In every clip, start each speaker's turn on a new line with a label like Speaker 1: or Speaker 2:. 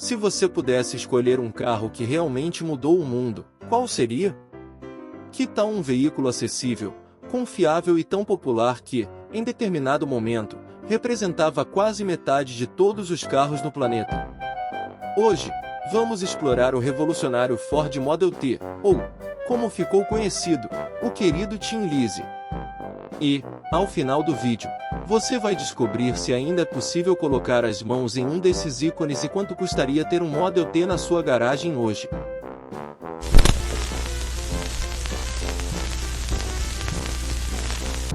Speaker 1: Se você pudesse escolher um carro que realmente mudou o mundo, qual seria? Que tal um veículo acessível, confiável e tão popular que, em determinado momento, representava quase metade de todos os carros no planeta? Hoje, vamos explorar o revolucionário Ford Model T, ou, como ficou conhecido, o querido Tin Lizzy. E, ao final do vídeo, você vai descobrir se ainda é possível colocar as mãos em um desses ícones e quanto custaria ter um Model T na sua garagem hoje.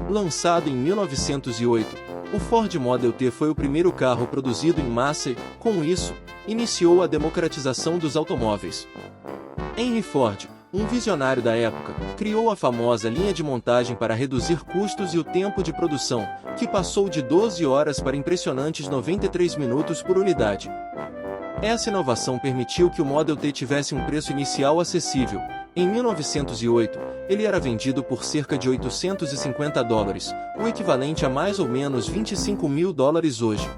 Speaker 1: Lançado em 1908, o Ford Model T foi o primeiro carro produzido em massa e, com isso, iniciou a democratização dos automóveis. Henry Ford, um visionário da época, criou a famosa linha de montagem para reduzir custos e o tempo de produção, que passou de 12 horas para impressionantes 93 minutos por unidade. Essa inovação permitiu que o Model T tivesse um preço inicial acessível. Em 1908, ele era vendido por cerca de $850, o equivalente a mais ou menos $25 mil hoje.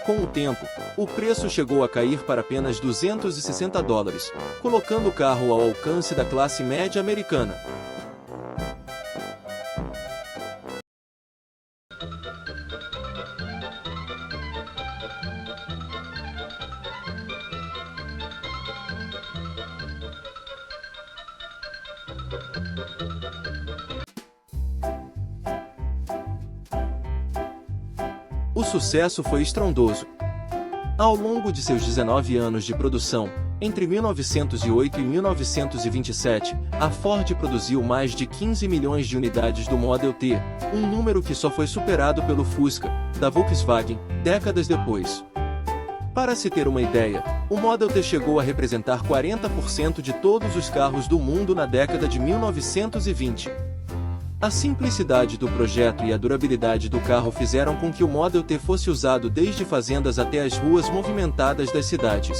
Speaker 1: Com o tempo, o preço chegou a cair para apenas $260, colocando o carro ao alcance da classe média americana. O sucesso foi estrondoso. Ao longo de seus 19 anos de produção, entre 1908 e 1927, a Ford produziu mais de 15 milhões de unidades do Model T, um número que só foi superado pelo Fusca, da Volkswagen, décadas depois. Para se ter uma ideia, o Model T chegou a representar 40% de todos os carros do mundo na década de 1920. A simplicidade do projeto e a durabilidade do carro fizeram com que o Model T fosse usado desde fazendas até as ruas movimentadas das cidades.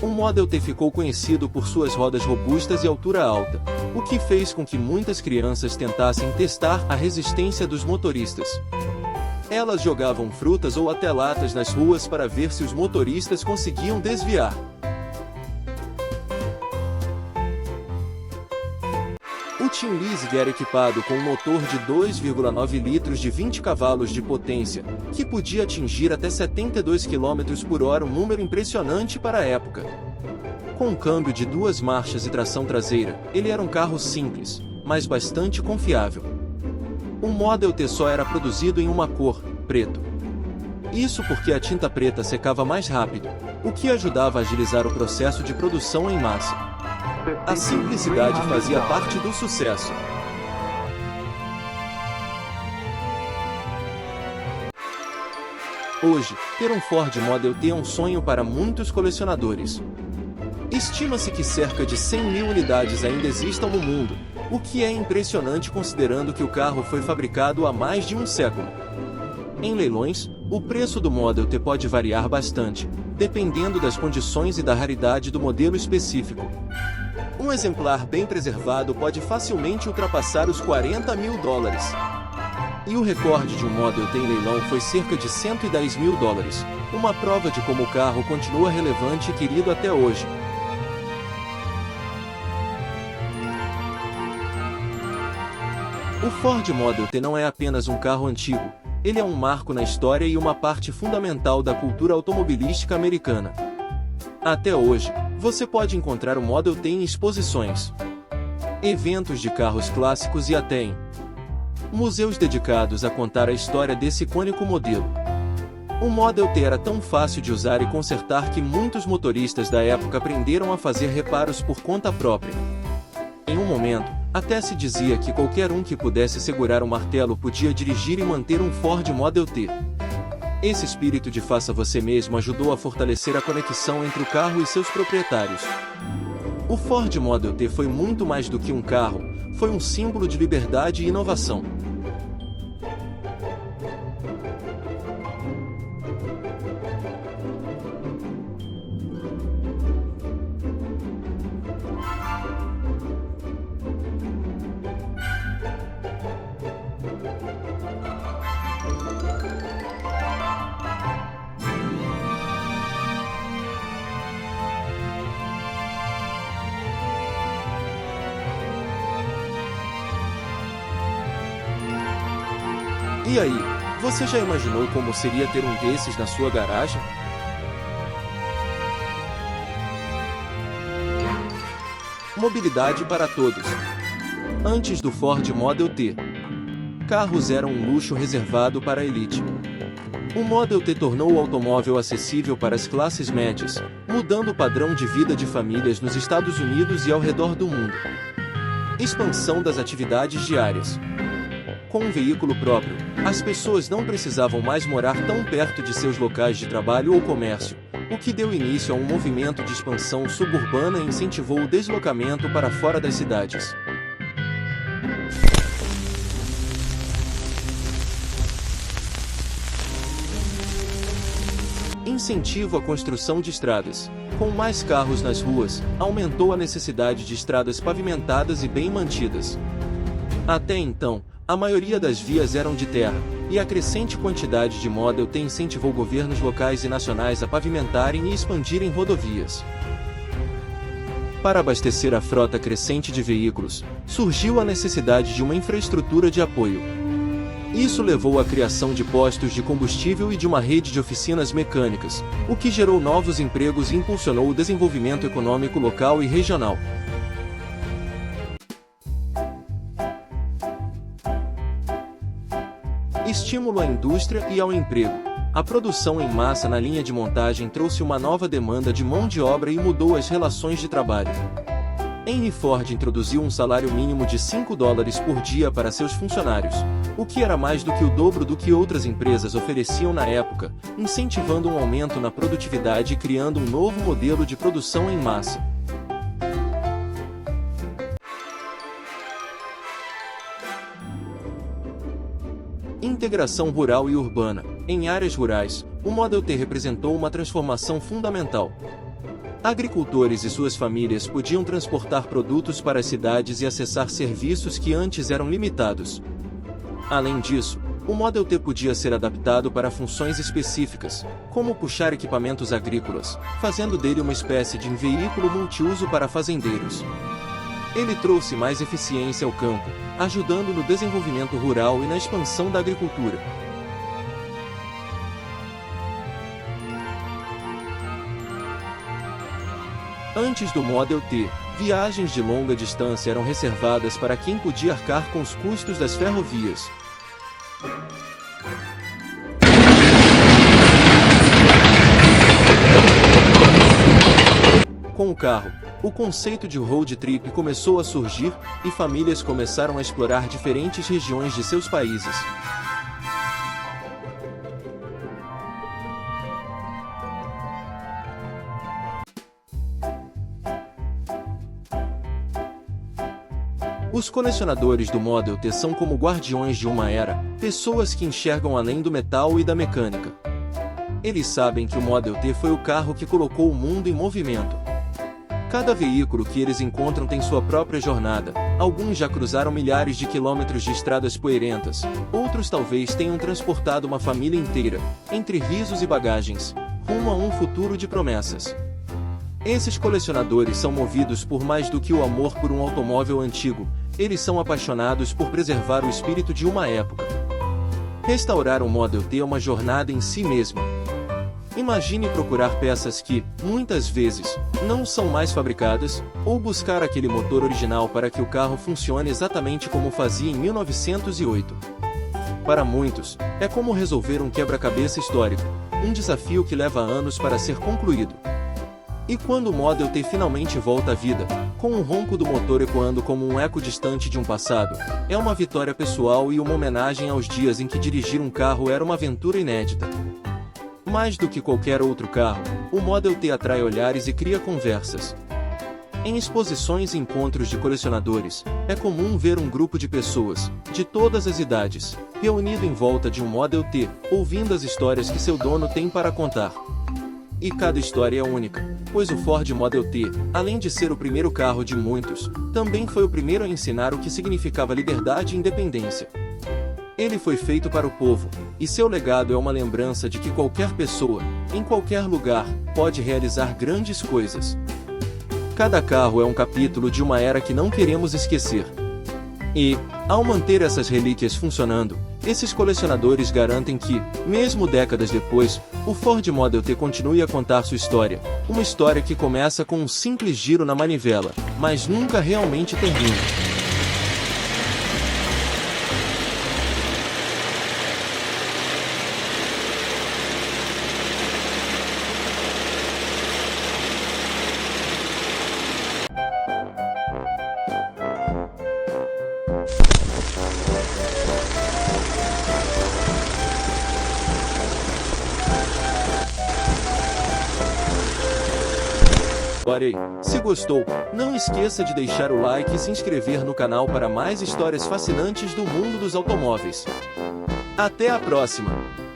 Speaker 1: O Model T ficou conhecido por suas rodas robustas e altura alta, o que fez com que muitas crianças tentassem testar a resistência dos motoristas. Elas jogavam frutas ou até latas nas ruas para ver se os motoristas conseguiam desviar. O Tin Lizzy era equipado com um motor de 2,9 litros de 20 cavalos de potência, que podia atingir até 72 km por hora, um número impressionante para a época. Com um câmbio de 2 marchas e tração traseira, ele era um carro simples, mas bastante confiável. O Model T só era produzido em uma cor, preto. Isso porque a tinta preta secava mais rápido, o que ajudava a agilizar o processo de produção em massa. A simplicidade fazia parte do sucesso. Hoje, ter um Ford Model T é um sonho para muitos colecionadores. Estima-se que cerca de 100 mil unidades ainda existam no mundo, o que é impressionante considerando que o carro foi fabricado há mais de um século. Em leilões, o preço do Model T pode variar bastante, dependendo das condições e da raridade do modelo específico. Um exemplar bem preservado pode facilmente ultrapassar os $40 mil. E o recorde de um Model T em leilão foi cerca de $110 mil, uma prova de como o carro continua relevante e querido até hoje. O Ford Model T não é apenas um carro antigo, ele é um marco na história e uma parte fundamental da cultura automobilística americana. Até hoje, você pode encontrar o Model T em exposições, eventos de carros clássicos e até em museus dedicados a contar a história desse icônico modelo. O Model T era tão fácil de usar e consertar que muitos motoristas da época aprenderam a fazer reparos por conta própria. Em um momento, até se dizia que qualquer um que pudesse segurar um martelo podia dirigir e manter um Ford Model T. Esse espírito de faça você mesmo ajudou a fortalecer a conexão entre o carro e seus proprietários. O Ford Model T foi muito mais do que um carro, foi um símbolo de liberdade e inovação. E aí, você já imaginou como seria ter um desses na sua garagem? Mobilidade para todos. Antes do Ford Model T, carros eram um luxo reservado para a elite. O Model T tornou o automóvel acessível para as classes médias, mudando o padrão de vida de famílias nos Estados Unidos e ao redor do mundo. Expansão das atividades diárias. Com um veículo próprio, as pessoas não precisavam mais morar tão perto de seus locais de trabalho ou comércio, o que deu início a um movimento de expansão suburbana e incentivou o deslocamento para fora das cidades. Incentivo à construção de estradas. Com mais carros nas ruas, aumentou a necessidade de estradas pavimentadas e bem mantidas. Até então, a maioria das vias eram de terra, e a crescente quantidade de Model T incentivou governos locais e nacionais a pavimentarem e expandirem rodovias. Para abastecer a frota crescente de veículos, surgiu a necessidade de uma infraestrutura de apoio. Isso levou à criação de postos de combustível e de uma rede de oficinas mecânicas, o que gerou novos empregos e impulsionou o desenvolvimento econômico local e regional. Estímulo à indústria e ao emprego. A produção em massa na linha de montagem trouxe uma nova demanda de mão de obra e mudou as relações de trabalho. Henry Ford introduziu um salário mínimo de $5 por dia para seus funcionários, o que era mais do que o dobro do que outras empresas ofereciam na época, incentivando um aumento na produtividade e criando um novo modelo de produção em massa. Integração rural e urbana. Em áreas rurais, o Model T representou uma transformação fundamental. Agricultores e suas famílias podiam transportar produtos para as cidades e acessar serviços que antes eram limitados. Além disso, o Model T podia ser adaptado para funções específicas, como puxar equipamentos agrícolas, fazendo dele uma espécie de veículo multiuso para fazendeiros. Ele trouxe mais eficiência ao campo, ajudando no desenvolvimento rural e na expansão da agricultura. Antes do Model T, viagens de longa distância eram reservadas para quem podia arcar com os custos das ferrovias. Com o carro, o conceito de road trip começou a surgir, e famílias começaram a explorar diferentes regiões de seus países. Os colecionadores do Model T são como guardiões de uma era, pessoas que enxergam além do metal e da mecânica. Eles sabem que o Model T foi o carro que colocou o mundo em movimento. Cada veículo que eles encontram tem sua própria jornada. Alguns já cruzaram milhares de quilômetros de estradas poeirentas, outros talvez tenham transportado uma família inteira, entre risos e bagagens, rumo a um futuro de promessas. Esses colecionadores são movidos por mais do que o amor por um automóvel antigo, eles são apaixonados por preservar o espírito de uma época. Restaurar um Model T é uma jornada em si mesma. Imagine procurar peças que, muitas vezes, não são mais fabricadas, ou buscar aquele motor original para que o carro funcione exatamente como fazia em 1908. Para muitos, é como resolver um quebra-cabeça histórico, um desafio que leva anos para ser concluído. E quando o Model T finalmente volta à vida, com o ronco do motor ecoando como um eco distante de um passado, é uma vitória pessoal e uma homenagem aos dias em que dirigir um carro era uma aventura inédita. Mais do que qualquer outro carro, o Model T atrai olhares e cria conversas. Em exposições e encontros de colecionadores, é comum ver um grupo de pessoas, de todas as idades, reunido em volta de um Model T, ouvindo as histórias que seu dono tem para contar. E cada história é única, pois o Ford Model T, além de ser o primeiro carro de muitos, também foi o primeiro a ensinar o que significava liberdade e independência. Ele foi feito para o povo, e seu legado é uma lembrança de que qualquer pessoa, em qualquer lugar, pode realizar grandes coisas. Cada carro é um capítulo de uma era que não queremos esquecer. E, ao manter essas relíquias funcionando, Esses colecionadores garantem que, mesmo décadas depois, o Ford Model T continue a contar sua história. Uma história que começa com um simples giro na manivela, mas nunca realmente termina. Parei. Se gostou, não esqueça de deixar o like e se inscrever no canal para mais histórias fascinantes do mundo dos automóveis. Até a próxima!